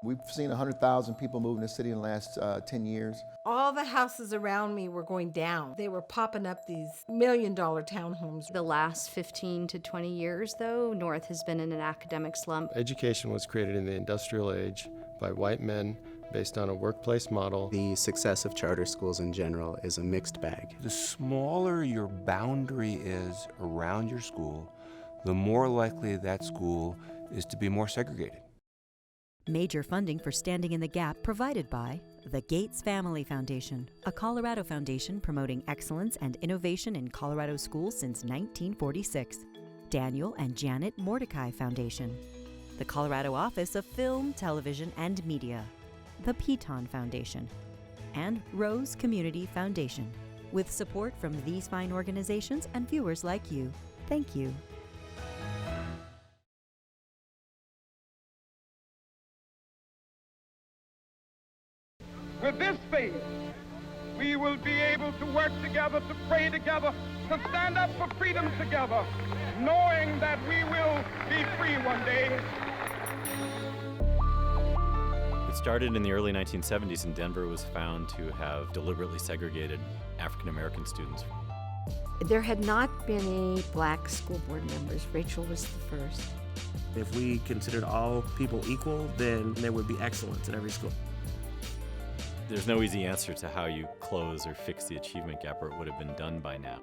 We've seen 100,000 people move in the city in the last 10 years. All the houses around me were going down. They were popping up these $1 million townhomes. The last 15 to 20 years, though, North has been in an academic slump. Education was created in the industrial age by white men based on a workplace model. The success of charter schools in general is a mixed bag. The smaller your boundary is around your school, the more likely that school is to be more segregated. Major funding for Standing in the Gap provided by the Gates Family Foundation, a Colorado foundation promoting excellence and innovation in Colorado schools since 1946. Daniel and Janet Mordecai Foundation, the Colorado Office of Film, Television, and Media, the Piton Foundation, and Rose Community Foundation. With support from these fine organizations and viewers like you, thank you. With this faith, we will be able to work together, to pray together, to stand up for freedom together, knowing that we will be free one day. It started in the early 1970s, and Denver was found to have deliberately segregated African American students. There had not been any black school board members. Rachel was the first. If we considered all people equal, then there would be excellence in every school. There's no easy answer to how you close or fix the achievement gap, or it would have been done by now.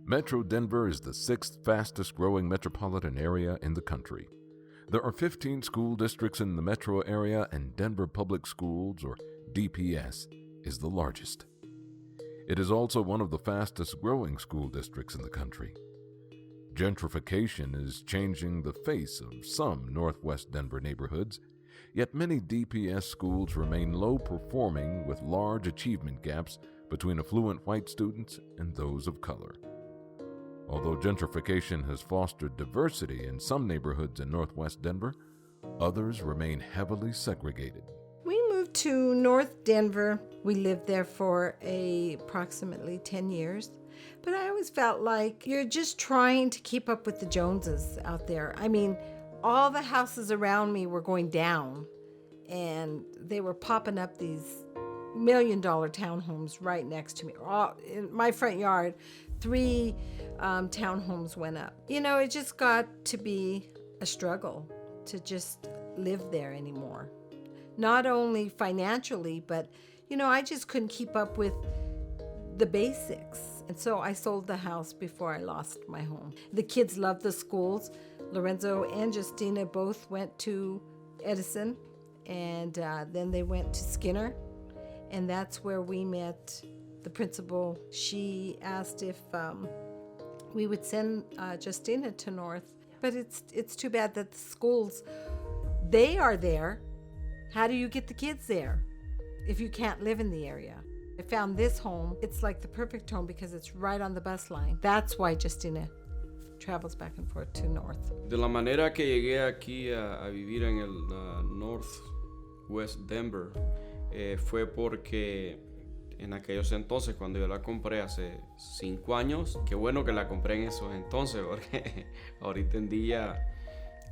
Metro Denver is the 6th fastest growing metropolitan area in the country. There are 15 school districts in the metro area, and Denver Public Schools, or DPS, is the largest. It is also one of the fastest growing school districts in the country. Gentrification is changing the face of some Northwest Denver neighborhoods, yet many DPS schools remain low-performing with large achievement gaps between affluent white students and those of color. Although gentrification has fostered diversity in some neighborhoods in Northwest Denver, others remain heavily segregated. We moved to North Denver. We lived there for approximately 10 years. But I always felt like you're just trying to keep up with the Joneses out there. I mean, all the houses around me were going down, and they were popping up these $1 million townhomes right next to me. In my front yard, 3 townhomes went up. You know, it just got to be a struggle to just live there anymore. Not only financially, but, you know, I just couldn't keep up with the basics. And so I sold the house before I lost my home. The kids loved the schools. Lorenzo and Justina both went to Edison, and then they went to Skinner. And that's where we met the principal. She asked if we would send Justina to North. But it's too bad that the schools, they are there. How do you get the kids there if you can't live in the area? I found this home. It's like the perfect home because it's right on the bus line. That's why Justina travels back and forth to North. De la manera que llegué aquí a vivir en el Northwest Denver fue porque en aquellos entonces, cuando yo la compré hace 5 años, qué bueno que la compré en esos entonces, porque ahorita en día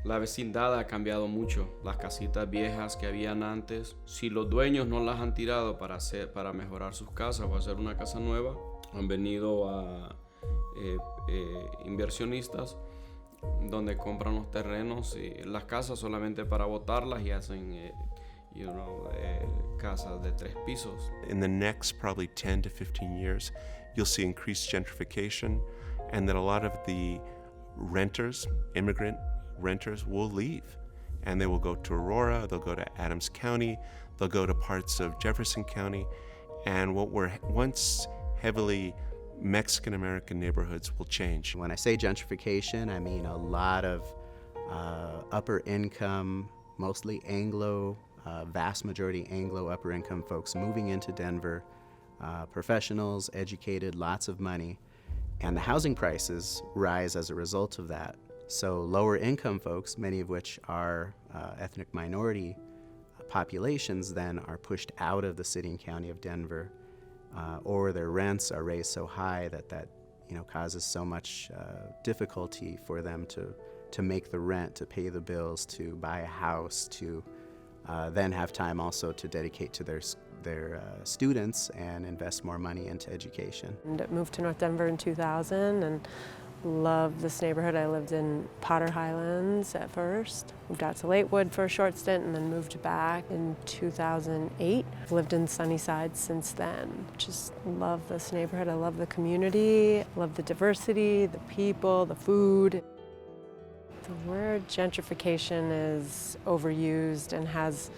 la vecindad ha cambiado mucho. Las casitas viejas que habían antes, si los dueños no las han tirado para mejorar sus casas o hacer una casa nueva, han venido a inversionistas donde compran los terrenos y las casas solamente para botarlas y hacen casas de 3 pisos. In the next probably 10 to 15 years, you'll see increased gentrification, and that a lot of the renters, immigrant renters, will leave, and they will go to Aurora, they'll go to Adams County, they'll go to parts of Jefferson County, and what were once heavily Mexican American neighborhoods will change. When I say gentrification, I mean a lot of upper income, mostly Anglo, vast majority Anglo upper income folks moving into Denver, professionals, educated, lots of money, and the housing prices rise as a result of that. So lower income folks, many of which are ethnic minority populations, then are pushed out of the city and county of Denver, or their rents are raised so high that causes so much difficulty for them to make the rent, to pay the bills, to buy a house, to then have time also to dedicate to their students and invest more money into education. And moved to North Denver in 2000 and loved this neighborhood. I lived in Potter Highlands at first, moved out to Lakewood for a short stint, and then moved back in 2008. I've lived in Sunnyside since then. Just love this neighborhood. I love the community, love the diversity, the people, the food. The word gentrification is overused and has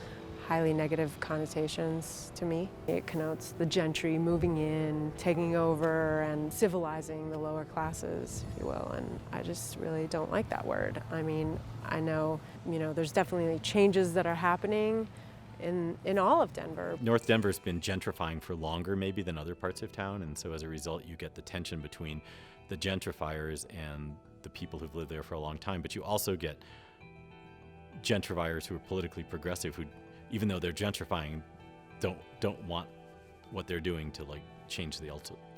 highly negative connotations to me. It connotes the gentry moving in, taking over, and civilizing the lower classes, if you will, and I just really don't like that word. I mean, I know, there's definitely changes that are happening in all of Denver. North Denver's been gentrifying for longer maybe than other parts of town, and so as a result you get the tension between the gentrifiers and the people who've lived there for a long time, but you also get gentrifiers who are politically progressive who, even though they're gentrifying, don't want what they're doing to change the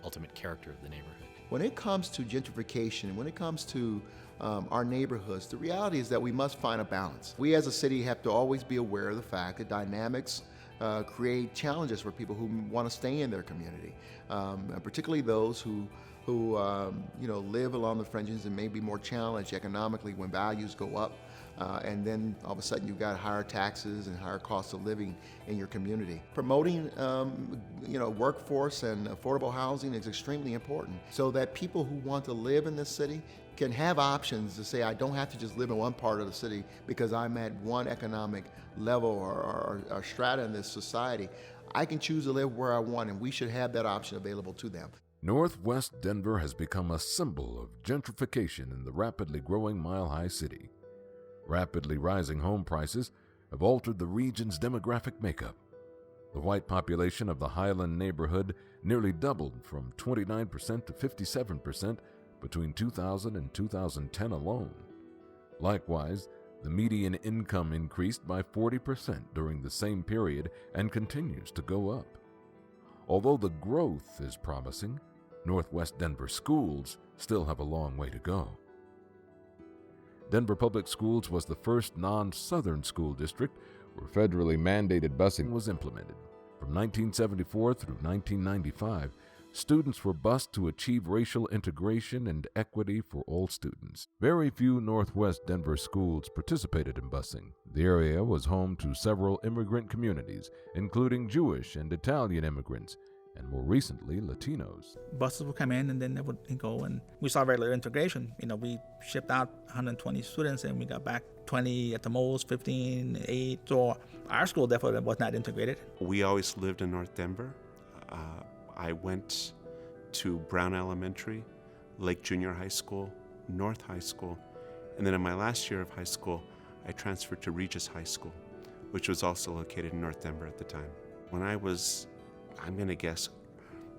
ultimate character of the neighborhood. When it comes to gentrification, when it comes to our neighborhoods, the reality is that we must find a balance. We as a city have to always be aware of the fact that dynamics create challenges for people who want to stay in their community, and particularly those who live along the fringes and may be more challenged economically when values go up. And then all of a sudden you've got higher taxes and higher costs of living in your community. Promoting, workforce and affordable housing is extremely important so that people who want to live in this city can have options to say, I don't have to just live in one part of the city because I'm at one economic level or strata in this society. I can choose to live where I want, and we should have that option available to them. Northwest Denver has become a symbol of gentrification in the rapidly growing Mile High City. Rapidly rising home prices have altered the region's demographic makeup. The white population of the Highland neighborhood nearly doubled from 29% to 57% between 2000 and 2010 alone. Likewise, the median income increased by 40% during the same period and continues to go up. Although the growth is promising, Northwest Denver schools still have a long way to go. Denver Public Schools was the first non-Southern school district where federally mandated busing was implemented. From 1974 through 1995, students were bused to achieve racial integration and equity for all students. Very few Northwest Denver schools participated in busing. The area was home to several immigrant communities, including Jewish and Italian immigrants, and more recently, Latinos. Buses would come in and then they would go, and we saw regular integration. We shipped out 120 students and we got back 20 at the most, 15, 8. So our school definitely was not integrated. We always lived in North Denver. I went to Brown Elementary, Lake Junior High School, North High School, and then in my last year of high school, I transferred to Regis High School, which was also located in North Denver at the time. When I was, I'm going to guess,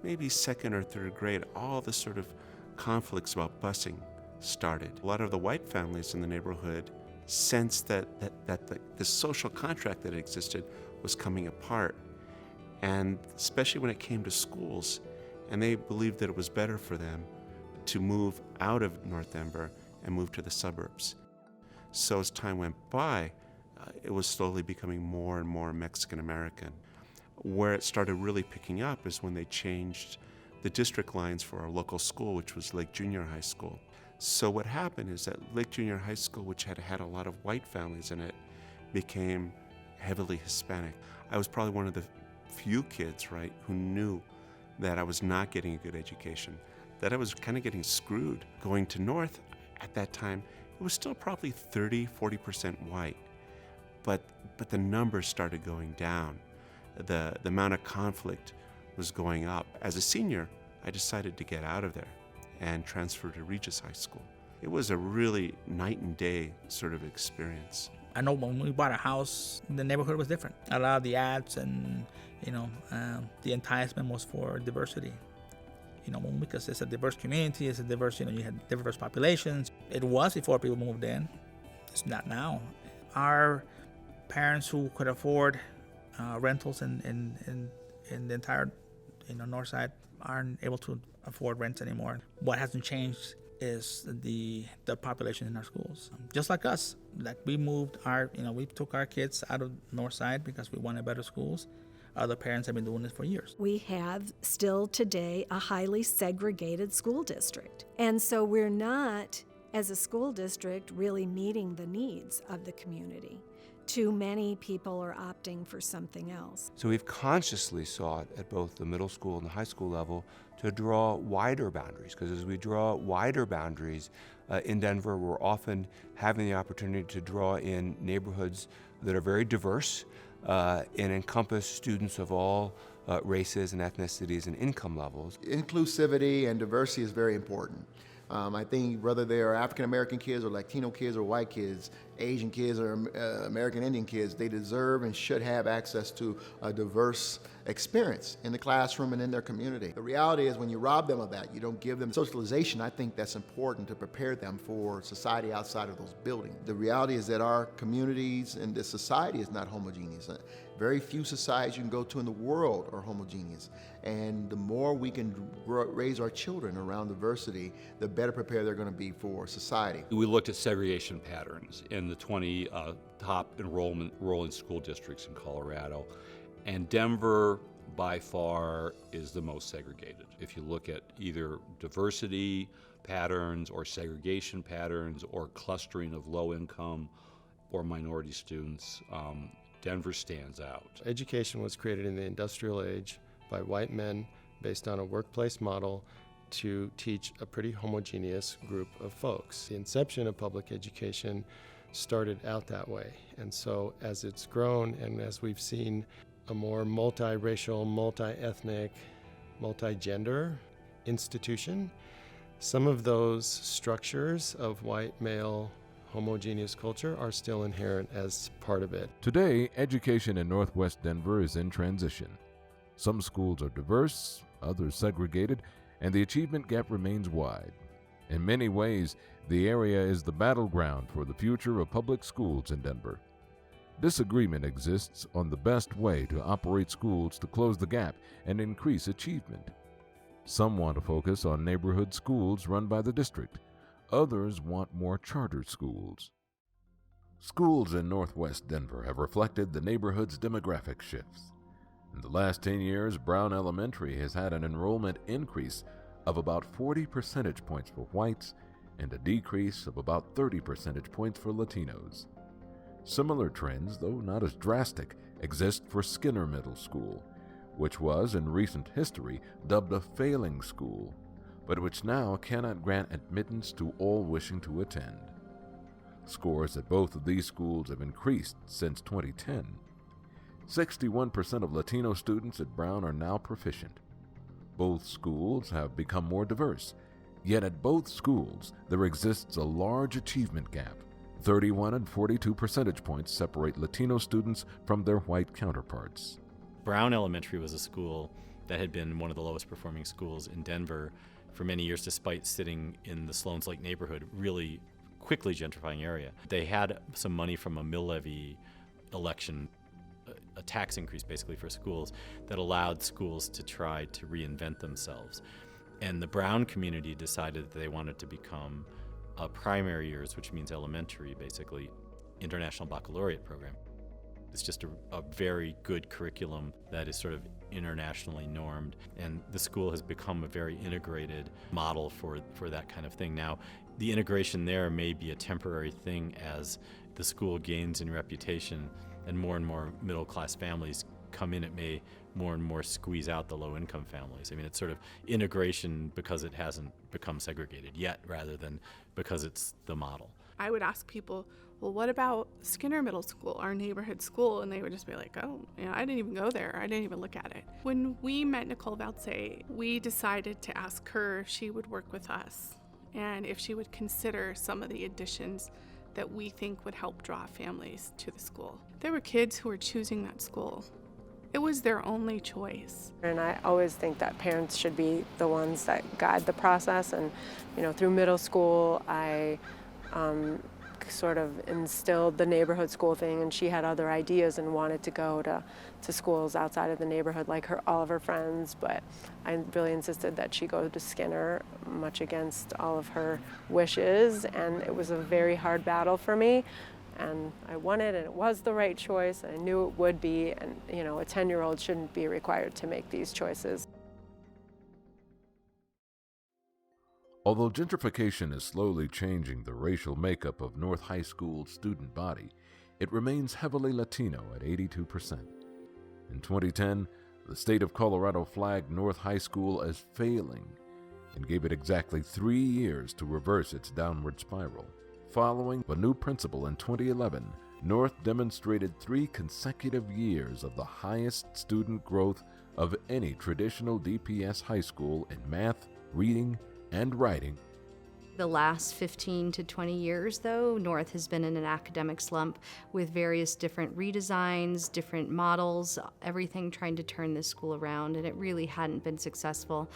maybe second or third grade, all the sort of conflicts about busing started. A lot of the white families in the neighborhood sensed that the social contract that existed was coming apart, and especially when it came to schools, and they believed that it was better for them to move out of North Denver and move to the suburbs. So as time went by, it was slowly becoming more and more Mexican American. Where it started really picking up is when they changed the district lines for our local school, which was Lake Junior High School. So what happened is that Lake Junior High School, which had had a lot of white families in it, became heavily Hispanic. I was probably one of the few kids, right, who knew that I was not getting a good education, that I was kind of getting screwed. Going to North at that time, it was still probably 30-40% white, but the numbers started going down. The amount of conflict was going up. As a senior, I decided to get out of there and transfer to Regis High School. It was a really night and day sort of experience. I know when we bought a house, the neighborhood was different. A lot of the ads and the enticement was for diversity. Because it's a diverse community, it's a diverse, you had diverse populations. It was before people moved in. It's not now. Our parents who could afford rentals in the entire north side, aren't able to afford rent anymore. What hasn't changed is the population in our schools. Just like us, like we took our kids out of North Side because we wanted better schools. Other parents have been doing this for years. We have still today a highly segregated school district. And so we're not, as a school district, really meeting the needs of the community. Too many people are opting for something else. So we've consciously sought at both the middle school and the high school level to draw wider boundaries, because as we draw wider boundaries in Denver, we're often having the opportunity to draw in neighborhoods that are very diverse and encompass students of all races and ethnicities and income levels. Inclusivity and diversity is very important. I think whether they are African American kids or Latino kids or white kids, Asian kids or American Indian kids, they deserve and should have access to a diverse experience in the classroom and in their community. The reality is when you rob them of that, you don't give them socialization. I think that's important to prepare them for society outside of those buildings. The reality is that our communities and this society is not homogeneous. Very few societies you can go to in the world are homogeneous. And the more we can raise our children around diversity, the better prepared they're going to be for society. We looked at segregation patterns in the 20 top enrolling school districts in Colorado, and Denver by far is the most segregated. If you look at either diversity patterns or segregation patterns or clustering of low income or minority students, Denver stands out. Education was created in the industrial age by white men based on a workplace model to teach a pretty homogeneous group of folks. The inception of public education started out that way. And so as it's grown and as we've seen a more multiracial, multi-ethnic, multi-gender institution, some of those structures of white male homogeneous culture are still inherent as part of it. Today, education in Northwest Denver is in transition. Some schools are diverse, others segregated, and the achievement gap remains wide. In many ways, the area is the battleground for the future of public schools in Denver. Disagreement exists on the best way to operate schools to close the gap and increase achievement. Some want to focus on neighborhood schools run by the district. Others want more charter schools. Schools in Northwest Denver have reflected the neighborhood's demographic shifts. In the last 10 years, Brown Elementary has had an enrollment increase of about 40 percentage points for whites and a decrease of about 30 percentage points for Latinos. Similar trends, though not as drastic, exist for Skinner Middle School, which was, in recent history, dubbed a failing school, but which now cannot grant admittance to all wishing to attend. Scores at both of these schools have increased since 2010. 61% of Latino students at Brown are now proficient. Both schools have become more diverse, yet at both schools there exists a large achievement gap. 31 and 42 percentage points separate Latino students from their white counterparts. Brown Elementary was a school that had been one of the lowest performing schools in Denver for many years, despite sitting in the Sloan's Lake neighborhood, really quickly gentrifying area. They had some money from a mill levy election, a tax increase basically for schools that allowed schools to try to reinvent themselves. And the Brown community decided that they wanted to become a primary years, which means elementary, basically, international baccalaureate program. It's just a very good curriculum that is sort of internationally normed, and the school has become a very integrated model for that kind of thing. Now, the integration there may be a temporary thing as the school gains in reputation and more middle-class families come in. It may more and more squeeze out the low-income families. I mean, it's sort of integration because it hasn't become segregated yet, rather than because it's the model. I would ask people, well, what about Skinner Middle School, our neighborhood school? And they would just be like, oh, I didn't even go there. I didn't even look at it. When we met Nicole Valtze, we decided to ask her if she would work with us and if she would consider some of the additions that we think would help draw families to the school. There were kids who were choosing that school. It was their only choice. And I always think that parents should be the ones that guide the process. And, through middle school, I sort of instilled the neighborhood school thing, and she had other ideas and wanted to go to schools outside of the neighborhood like all of her friends, but I really insisted that she go to Skinner, much against all of her wishes, and it was a very hard battle for me. And I won it, and it was the right choice, and I knew it would be, and you know, a 10-year-old shouldn't be required to make these choices. Although gentrification is slowly changing the racial makeup of North High School's student body, it remains heavily Latino at 82%. In 2010, the state of Colorado flagged North High School as failing and gave it exactly 3 years to reverse its downward spiral. Following a new principal in 2011, North demonstrated 3 consecutive years of the highest student growth of any traditional DPS high school in math, reading, and writing. The last 15 to 20 years, though, North has been in an academic slump with various different redesigns, different models, everything trying to turn this school around, and it really hadn't been successful.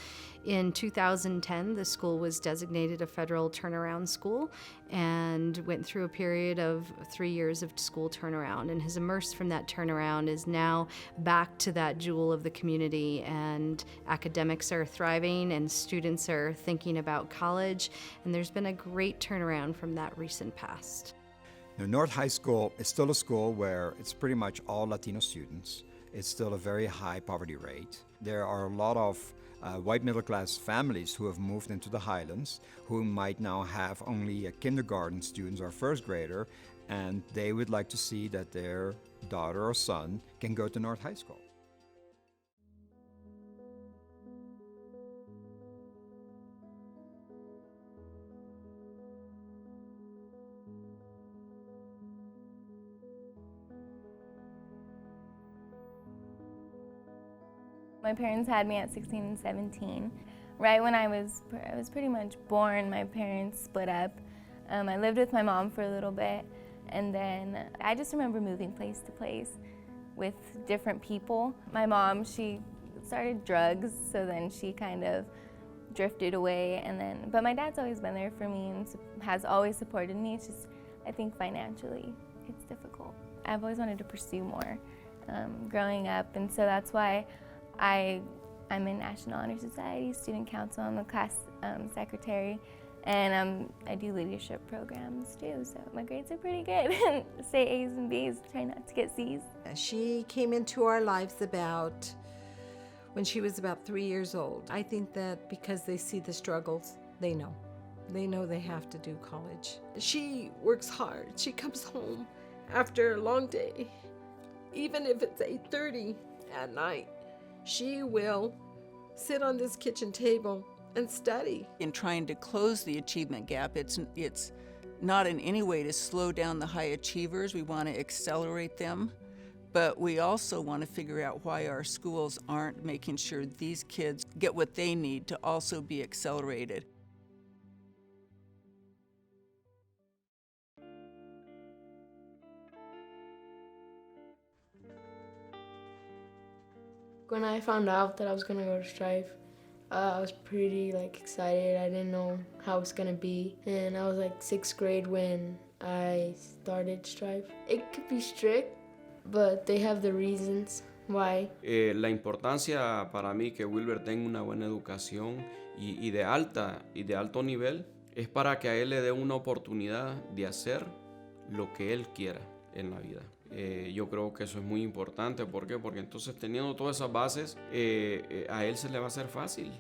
In 2010, the school was designated a federal turnaround school and went through a period of 3 years of school turnaround, and has emerged from that turnaround, is now back to that jewel of the community, and academics are thriving and students are thinking about college, and there's been a great turnaround from that recent past. Now, North High School is still a school where it's pretty much all Latino students. It's still a very high poverty rate. There are a lot of white middle-class families who have moved into the Highlands, who might now have only a kindergarten students or first grader, and they would like to see that their daughter or son can go to North High School. My parents had me at 16 and 17. Right when I was pretty much born, my parents split up. I lived with my mom for a little bit, and then I just remember moving place to place with different people. My mom, she started drugs, so then she kind of drifted away, but my dad's always been there for me and has always supported me. It's just, I think financially, it's difficult. I've always wanted to pursue more growing up, and so that's why I'm in National Honor Society, Student Council. I'm a class secretary, and I do leadership programs too, so my grades are pretty good. Say A's and B's, try not to get C's. She came into our lives when she was about 3 years old. I think that because they see the struggles, they know they have to do college. She works hard. She comes home after a long day, even if it's 8:30 at night. She will sit on this kitchen table and study. In trying to close the achievement gap, it's not in any way to slow down the high achievers. We want to accelerate them, but we also want to figure out why our schools aren't making sure these kids get what they need to also be accelerated. When I found out that I was gonna go to Strife, I was pretty excited. I didn't know how it was gonna be, and I was 6th grade when I started Strife. It could be strict, but they have the reasons why. La importancia para mí que Wilber tenga una buena educación y de alto nivel es para que a él le dé una oportunidad de hacer lo que él quiera en la vida. Yo creo que eso es muy importante. ¿Por qué? Porque entonces teniendo todas esas bases, a él se le va a hacer fácil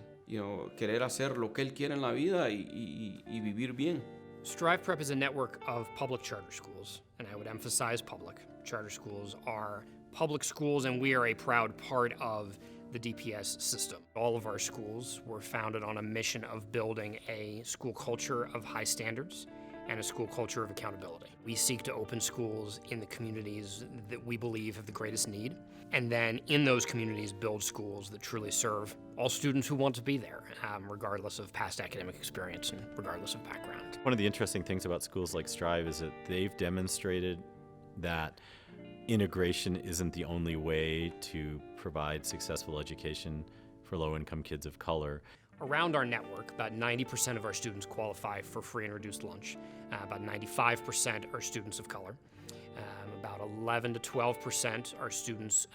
querer hacer lo que él quiere en la vida y vivir bien. Strive Prep is a network of public charter schools, and I would emphasize public. Charter schools are public schools, and we are a proud part of the DPS system. All of our schools were founded on a mission of building a school culture of high standards and a school culture of accountability. We seek to open schools in the communities that we believe have the greatest need, and then in those communities build schools that truly serve all students who want to be there, regardless of past academic experience and regardless of background. One of the interesting things about schools like Strive is that they've demonstrated that integration isn't the only way to provide successful education for low-income kids of color. Around our network, about 90% of our students qualify for free and reduced lunch. About 95% are students of color. About 11 to 12% are students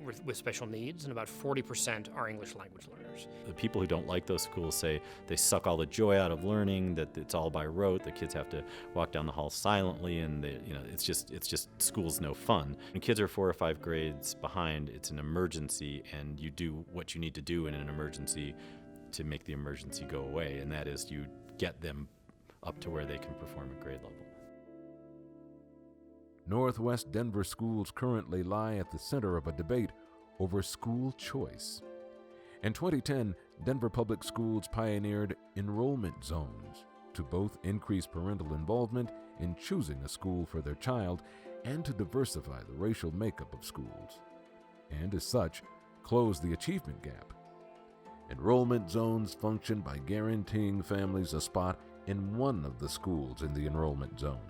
with special needs, and about 40% are English language learners. The people who don't like those schools say they suck all the joy out of learning, that it's all by rote, the kids have to walk down the hall silently, and it's just school's no fun. When kids are 4 or 5 grades behind, it's an emergency, and you do what you need to do in an emergency to make the emergency go away, and that is you get them up to where they can perform at grade level. Northwest Denver schools currently lie at the center of a debate over school choice. In 2010, Denver Public Schools pioneered enrollment zones to both increase parental involvement in choosing a school for their child and to diversify the racial makeup of schools, and as such, close the achievement gap. Enrollment zones function by guaranteeing families a spot in one of the schools in the enrollment zone.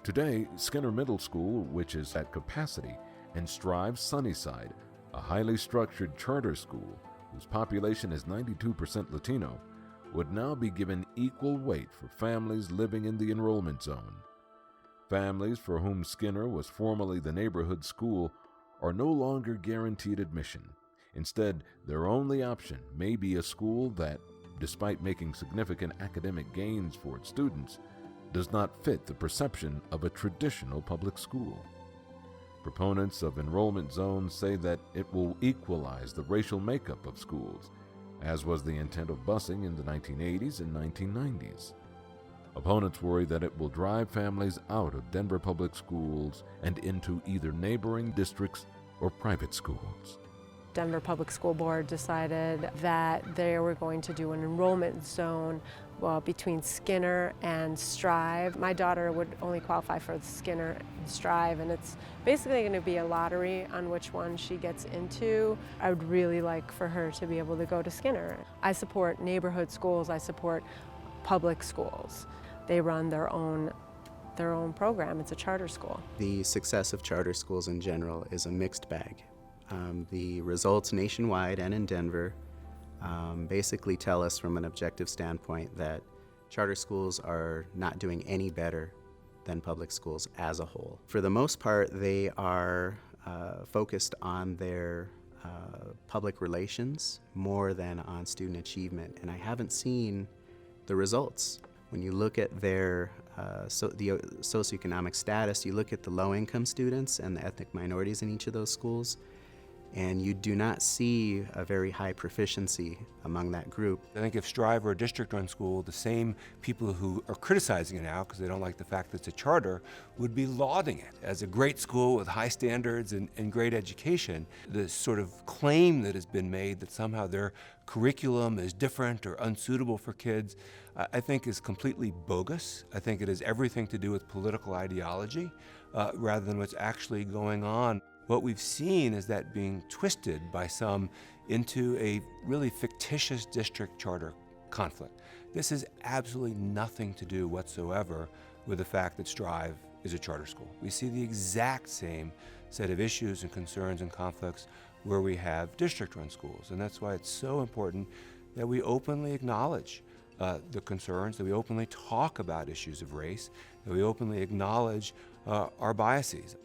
Today, Skinner Middle School, which is at capacity, and Strive Sunnyside, a highly structured charter school whose population is 92% Latino, would now be given equal weight for families living in the enrollment zone. Families for whom Skinner was formerly the neighborhood school are no longer guaranteed admission. Instead, their only option may be a school that, despite making significant academic gains for its students, does not fit the perception of a traditional public school. Proponents of enrollment zones say that it will equalize the racial makeup of schools, as was the intent of busing in the 1980s and 1990s. Opponents worry that it will drive families out of Denver public schools and into either neighboring districts or private schools. Denver Public School Board decided that they were going to do an enrollment zone between Skinner and Strive. My daughter would only qualify for Skinner and Strive, and it's basically going to be a lottery on which one she gets into. I would really like for her to be able to go to Skinner. I support neighborhood schools. I support public schools. They run their own program. It's a charter school. The success of charter schools in general is a mixed bag. The results nationwide and in Denver basically tell us from an objective standpoint that charter schools are not doing any better than public schools as a whole. For the most part, they are focused on their public relations more than on student achievement, and I haven't seen the results. When you look at their the socioeconomic status, you look at the low-income students and the ethnic minorities in each of those schools, and you do not see a very high proficiency among that group. I think if Strive were a district-run school, the same people who are criticizing it now because they don't like the fact that it's a charter would be lauding it as a great school with high standards and great education. The sort of claim that has been made that somehow their curriculum is different or unsuitable for kids, I think is completely bogus. I think it has everything to do with political ideology rather than what's actually going on. What we've seen is that being twisted by some into a really fictitious district charter conflict. This has absolutely nothing to do whatsoever with the fact that Strive is a charter school. We see the exact same set of issues and concerns and conflicts where we have district-run schools, and that's why it's so important that we openly acknowledge the concerns, that we openly talk about issues of race, that we openly acknowledge our biases.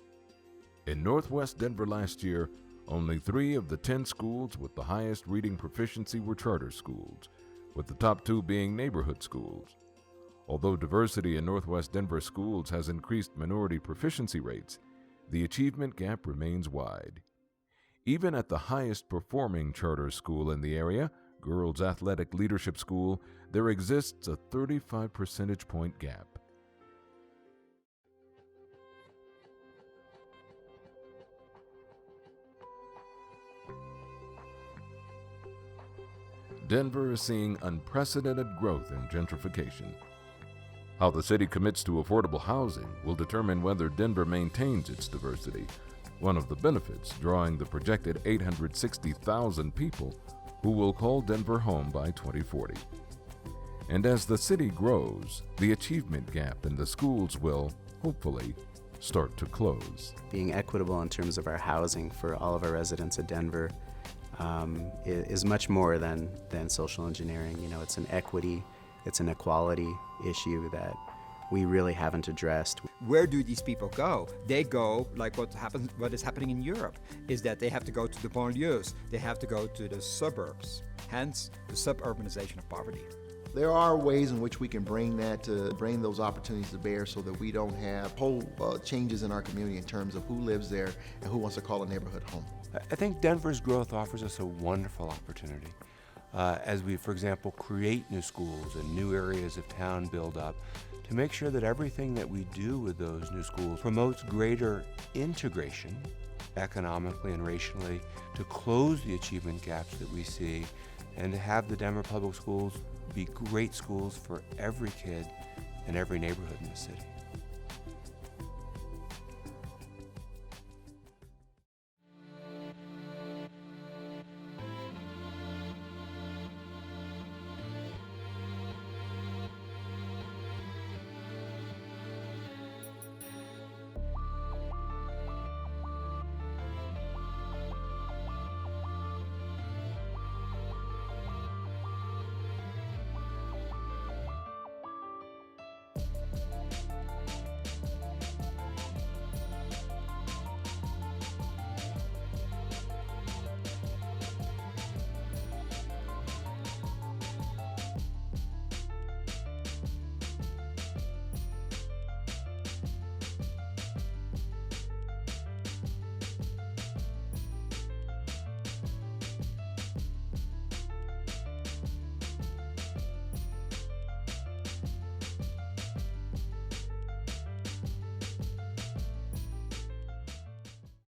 In Northwest Denver last year, only 3 of the 10 schools with the highest reading proficiency were charter schools, with the top 2 being neighborhood schools. Although diversity in Northwest Denver schools has increased minority proficiency rates, the achievement gap remains wide. Even at the highest performing charter school in the area, Girls Athletic Leadership School, there exists a 35 percentage point gap. Denver is seeing unprecedented growth in gentrification. How the city commits to affordable housing will determine whether Denver maintains its diversity, one of the benefits drawing the projected 860,000 people who will call Denver home by 2040. And as the city grows, the achievement gap in the schools will, hopefully, start to close. Being equitable in terms of our housing for all of our residents of Denver is much more than social engineering. You know, it's an equity, it's an equality issue that we really haven't addressed. Where do these people go? They go, like what is happening in Europe, is that they have to go to the banlieues, they have to go to the suburbs, hence the suburbanization of poverty. There are ways in which we can bring those opportunities to bear so that we don't have whole changes in our community in terms of who lives there and who wants to call a neighborhood home. I think Denver's growth offers us a wonderful opportunity. As we, for example, create new schools and new areas of town build up, to make sure that everything that we do with those new schools promotes greater integration, economically and racially, to close the achievement gaps that we see, and to have the Denver Public Schools be great schools for every kid in every neighborhood in the city.